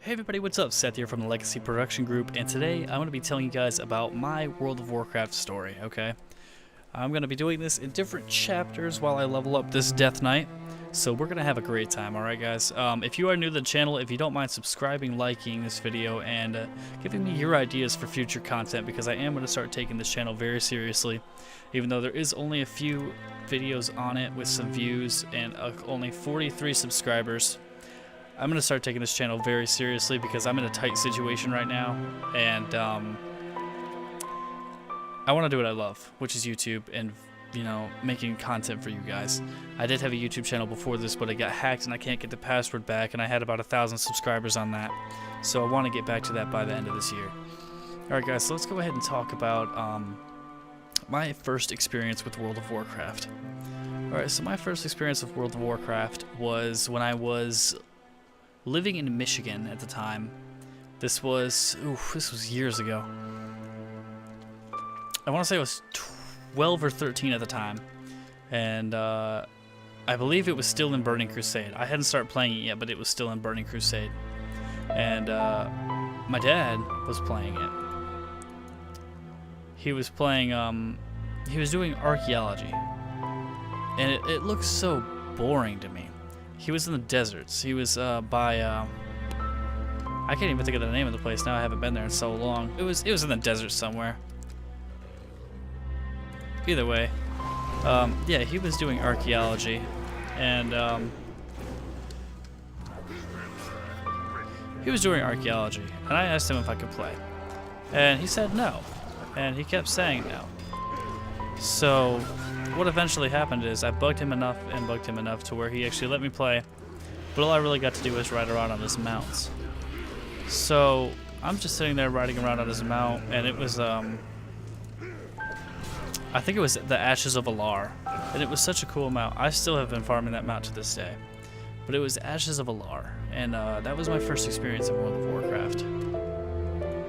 Hey everybody, what's up? Seth here from the Legacy Production Group, and today I'm going to be telling you guys about my World of Warcraft story, okay? I'm going to be doing this in different chapters while I level up this Death Knight, so we're going to have a great time, alright guys? If you are new to the channel, if you don't mind subscribing, liking this video, and giving me your ideas for future content, because I am going to start taking this channel very seriously, even though there is only a few videos on it with some views and only 43 subscribers. I'm going to start taking this channel very seriously because I'm in a tight situation right now, and I want to do what I love, which is YouTube and, you know, making content for you guys. I did have a YouTube channel before this, but it got hacked and I can't get the password back, and I had about 1,000 subscribers on that, so I want to get back to that by the end of this year. Alright guys, so let's go ahead and talk about my first experience with World of Warcraft. Alright, so my first experience with World of Warcraft was when I was living in Michigan at the time. This was years ago. I want to say I was 12 or 13 at the time, and I believe it was still in Burning Crusade. I hadn't started playing it yet, but it was still in Burning Crusade, and my dad was playing it. He was playing, he was doing archaeology, and it looked so boring to me. He was in the deserts. He was by I can't even think of the name of the place now. I haven't been there in so long. It was in the desert somewhere. Either way, yeah, he was doing archaeology, and I asked him if I could play, and he said no, and he kept saying no. So what eventually happened is I bugged him enough to where he actually let me play, but all I really got to do was ride around on his mounts. So I'm just sitting there riding around on his mount, and it was I think it was the Ashes of Alar, and it was such a cool mount. I still have been farming that mount to this day, but it was Ashes of Alar, and that was my first experience in World of Warcraft.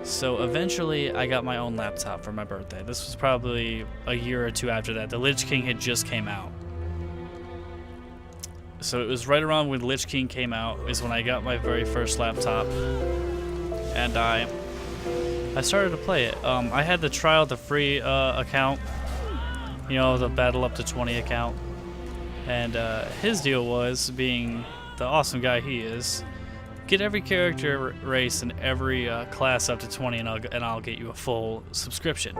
So eventually I got my own laptop for my birthday. This was probably a year or two after that. The Lich King had just came out. So it was right around when Lich King came out is when I got my very first laptop. And I started to play it. I had the trial, the free account. You know, the Battle Up to 20 account. And his deal was, being the awesome guy he is, get every character race and every class up to 20, and I'll get you a full subscription.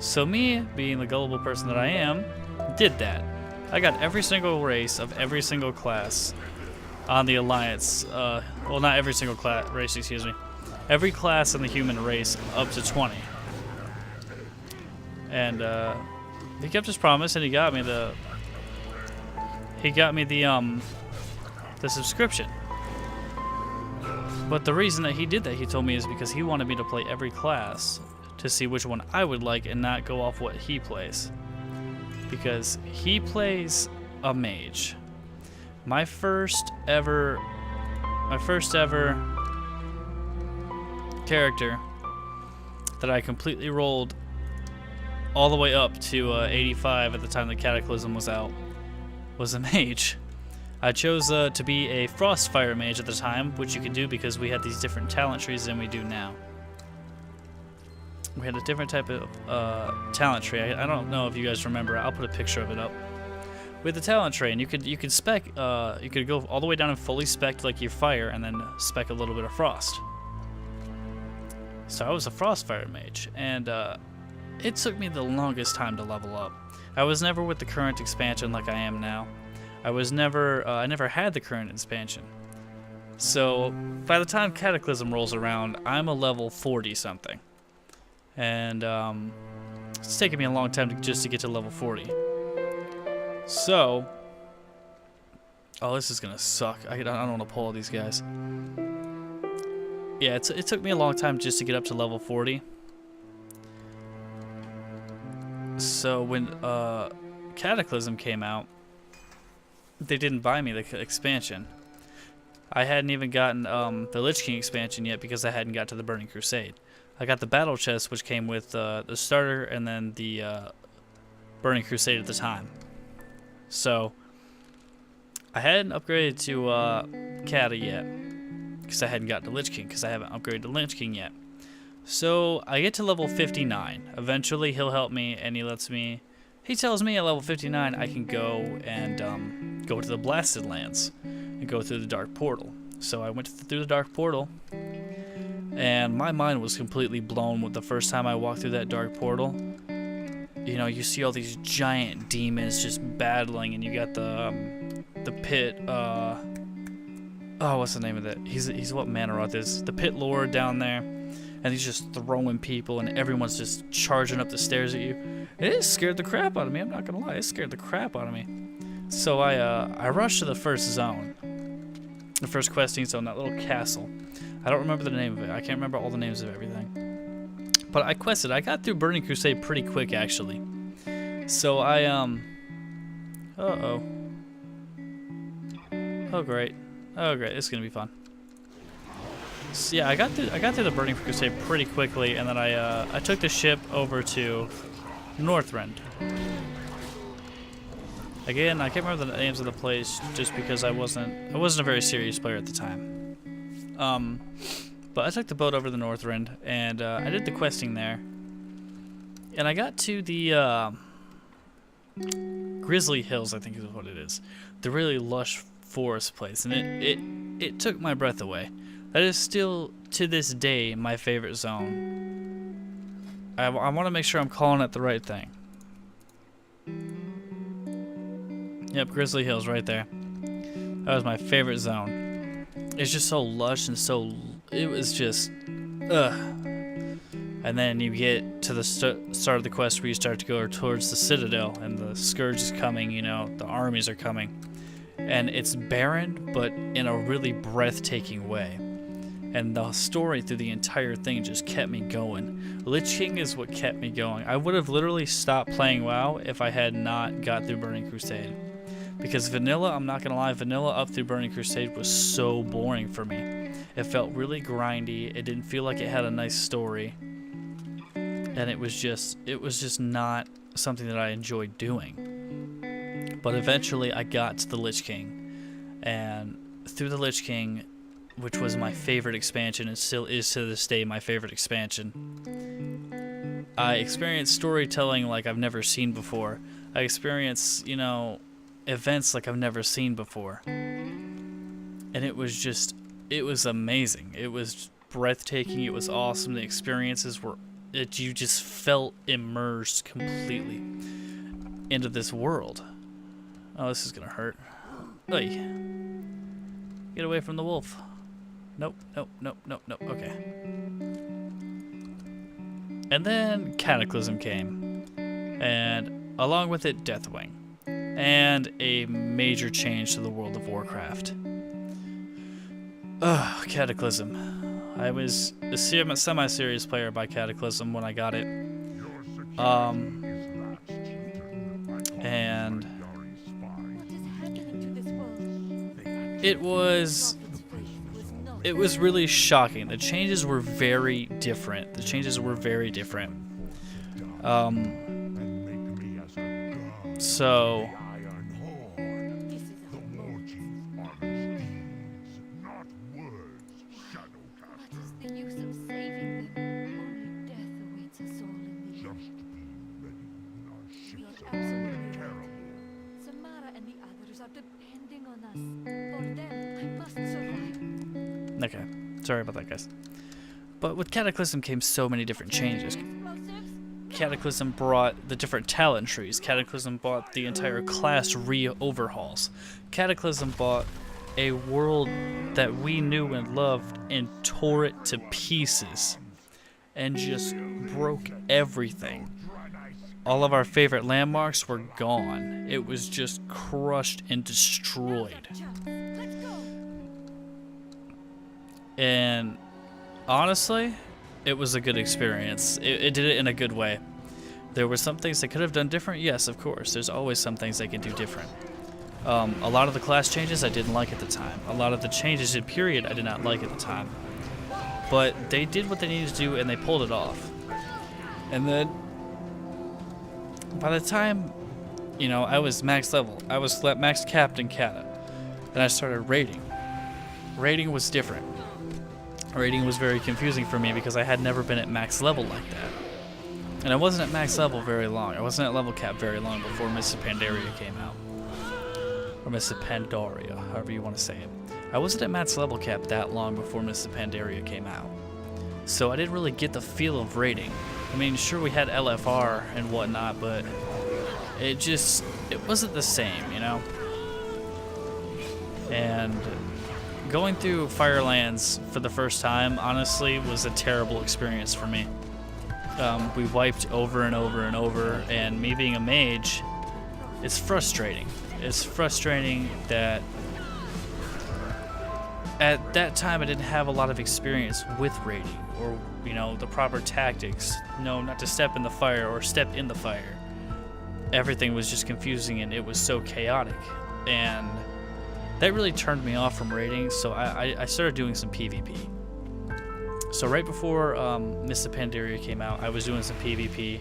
So me, being the gullible person that I am, did that. I got every single race of every single class on the Alliance. Well, not every single race, excuse me. Every class in the human race up to 20. And he kept his promise, and he got me the subscription. But the reason that he did that, he told me, is because he wanted me to play every class to see which one I would like and not go off what he plays. Because he plays a mage. My first ever character that I completely rolled all the way up to 85 at the time the Cataclysm was out was a mage. I chose to be a Frostfire mage at the time, which you can do because we had these different talent trees than we do now. We had a different type of talent tree. I don't know if you guys remember. I'll put a picture of it up. With the talent tree, and you could spec. You could go all the way down and fully spec like your fire, and then spec a little bit of frost. So I was a Frostfire mage, and it took me the longest time to level up. I was never with the current expansion like I am now. I never had the current expansion. So by the time Cataclysm rolls around, I'm a level 40 something. And it's taken me a long time just to get to level 40. So, oh, this is gonna suck. I don't want to pull all these guys. Yeah, it took me a long time just to get up to level 40. So when Cataclysm came out, they didn't buy me the expansion. I hadn't even gotten the Lich King expansion yet because I hadn't got to the Burning Crusade. I got the Battle Chest, which came with the starter and then the Burning Crusade at the time. So I hadn't upgraded to Cata yet. because I hadn't gotten to Lich King, because I haven't upgraded to Lich King yet. So I get to level 59. Eventually he'll help me, and he tells me at level 59 I can go and go to the Blasted Lands and go through the Dark Portal. So I went through the Dark Portal, and my mind was completely blown with the first time I walked through that Dark Portal. You know, you see all these giant demons just battling, and you got the pit, oh, what's the name of that? He's what Manaroth is. The Pit Lord down there, and he's just throwing people, and everyone's just charging up the stairs at you. It scared the crap out of me, I'm not gonna lie, it scared the crap out of me. So I rushed to the first zone. The first questing zone, that little castle. I don't remember the name of it. I can't remember all the names of everything. But I quested. I got through Burning Crusade pretty quick, actually. So I, uh-oh. Oh, great. Oh, great. It's gonna be fun. So, yeah, I got through the Burning Crusade pretty quickly, and then I took the ship over to Northrend. Again, I can't remember the names of the place just because I wasn't a very serious player at the time. But I took the boat over to the Northrend, and I did the questing there. And I got to the Grizzly Hills, I think is what it is. The really lush forest place, and it took my breath away. That is still, to this day, my favorite zone. I want to make sure I'm calling it the right thing. Yep, Grizzly Hills right there. That was my favorite zone. It's just so lush and so... It was just... Ugh. And then you get to the start of the quest where you start to go towards the Citadel, and the Scourge is coming, you know, the armies are coming. And it's barren, but in a really breathtaking way. And the story through the entire thing just kept me going. Lich King is what kept me going. I would have literally stopped playing WoW if I had not got through Burning Crusade. Because vanilla, I'm not gonna lie, vanilla up through Burning Crusade was so boring for me. It felt really grindy. It didn't feel like it had a nice story, and it was just not something that I enjoyed doing. But eventually, I got to the Lich King, and through the Lich King, which was my favorite expansion and still is to this day my favorite expansion, I experienced storytelling like I've never seen before. I experienced, you know, events like I've never seen before. And it was amazing. It was breathtaking. It was awesome. The experiences were, you just felt immersed completely into this world. Oh, this is gonna hurt. Oy. Get away from the wolf. Nope, nope, nope, nope, nope. Okay. And then Cataclysm came, and along with it, Deathwing, and a major change to the World of Warcraft. Ugh, Cataclysm. I was a semi-serious player by Cataclysm when I got it. And it was really shocking. The changes were very different. So okay, sorry about that, guys. But with Cataclysm came so many different changes. Cataclysm brought the different talent trees. Cataclysm brought the entire class overhauls. Cataclysm brought a world that we knew and loved and tore it to pieces and just broke everything. All of our favorite landmarks were gone. It was just crushed and destroyed. And honestly, it was a good experience. It did it in a good way. There were some things they could have done different. Yes, of course. There's always some things they can do different. A lot of the class changes I didn't like at the time. A lot of the changes in period I did not like at the time. But they did what they needed to do, and they pulled it off. And then, by the time, you know, I was max level, I was max capped in Cata, and I started raiding. Raiding was different. Raiding was very confusing for me because I had never been at max level like that. And I wasn't at max level very long. I wasn't at level cap very long before Mists of Pandaria came out. Or Mists of Pandaria, however you want to say it. I wasn't at max level cap that long before Mists of Pandaria came out. So I didn't really get the feel of raiding. I mean, sure, we had LFR and whatnot, but it wasn't the same, you know? And going through Firelands for the first time, honestly, was a terrible experience for me. We wiped over and over and over, and me being a mage, it's frustrating. It's frustrating that at that time I didn't have a lot of experience with raiding, or, you know, the proper tactics. No, not to step in the fire or step in the fire. Everything was just confusing and it was so chaotic. And that really turned me off from raiding, so I started doing some PvP. So right before Mists of Pandaria came out, I was doing some PvP,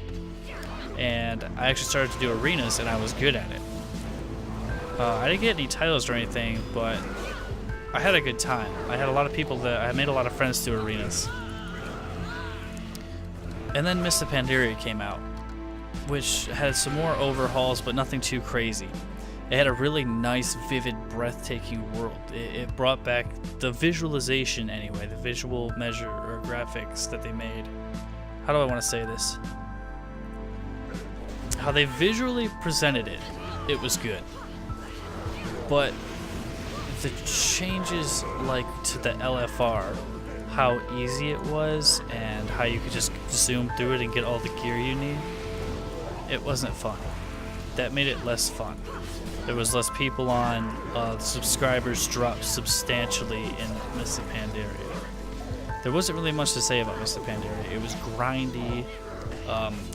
and I actually started to do arenas, and I was good at it. I didn't get any titles or anything, but I had a good time. I had a lot of people I made a lot of friends through arenas. And then Mists of Pandaria came out, which had some more overhauls, but nothing too crazy. It had a really nice, vivid, breathtaking world. It brought back the visualization anyway, the visual measure or graphics that they made. How do I want to say this? How they visually presented it, it was good. But the changes, like to the LFR, how easy it was and how you could just zoom through it and get all the gear you need, it wasn't fun. That made it less fun. There was less people on, subscribers dropped substantially in Mists of Pandaria. There wasn't really much to say about Mists of Pandaria. It was grindy.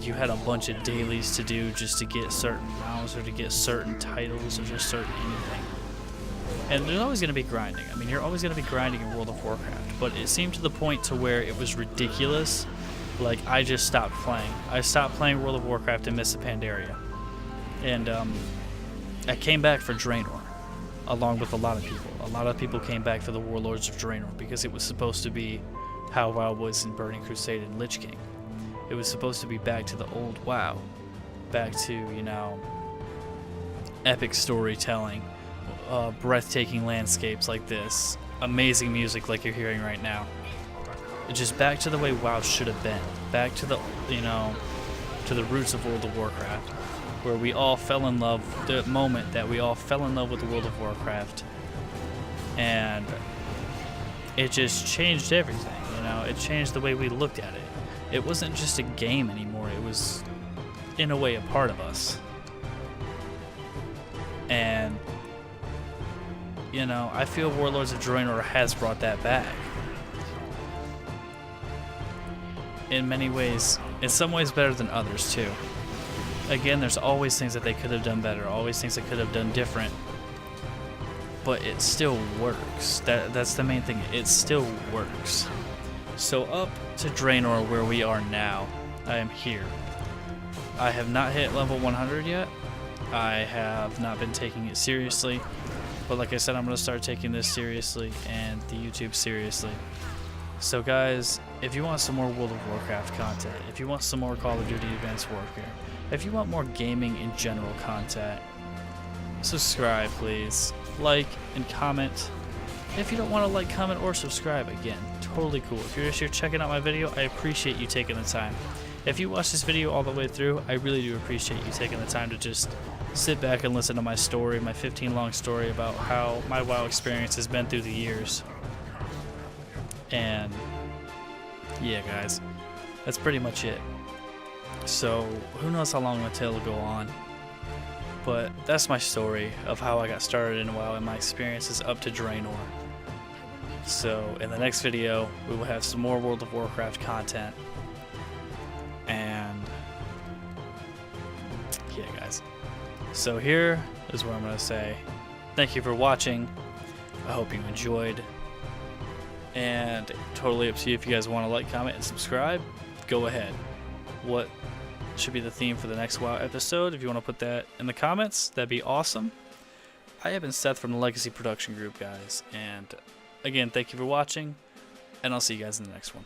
You had a bunch of dailies to do just to get certain mounts or to get certain titles or just certain anything. And there's always going to be grinding. I mean, you're always going to be grinding in World of Warcraft, but it seemed to the point to where it was ridiculous. Like, I just stopped playing. I stopped playing World of Warcraft and Mists of Pandaria. And, I came back for Draenor, along with a lot of people. A lot of people came back for the Warlords of Draenor because it was supposed to be how WoW was in Burning Crusade and Lich King. It was supposed to be back to the old WoW, back to, you know, epic storytelling, breathtaking landscapes like this, amazing music like you're hearing right now. It's just back to the way WoW should have been, back to the, you know, to the roots of World of Warcraft, where we all fell in love, the moment that we all fell in love with the World of Warcraft, and it just changed everything, you know, it changed the way we looked at it. It wasn't just a game anymore, it was, in a way, a part of us. And, you know, I feel Warlords of Draenor has brought that back. In many ways, in some ways better than others too. Again, there's always things that they could have done better, always things they could have done different, but it still works. That's the main thing, it still works. So up to Draenor, where we are now, I am here. I have not hit level 100 yet. I have not been taking it seriously, but like I said, I'm going to start taking this seriously and the YouTube seriously. So guys, if you want some more World of Warcraft content, if you want some more Call of Duty Advanced Warfare, if you want more gaming in general content, subscribe please, like and comment. If you don't want to like, comment, or subscribe, again, totally cool. If you're just here checking out my video, I appreciate you taking the time. If you watch this video all the way through, I really do appreciate you taking the time to just sit back and listen to my story, my 15-long story about how my WoW experience has been through the years. And yeah, guys, that's pretty much it. So who knows how long the tale will go on, but that's my story of how I got started in WoW and my experiences up to Draenor. So in the next video, we will have some more World of Warcraft content. And yeah, guys. So here is where I'm going to say thank you for watching. I hope you enjoyed. And totally up to you if you guys want to like, comment, and subscribe. Go ahead. What should be the theme for the next WoW episode? If you want to put that in the comments, that'd be awesome. I have been Seth from the Legacy Production Group, guys. And again, thank you for watching. and I'll see you guys in the next one.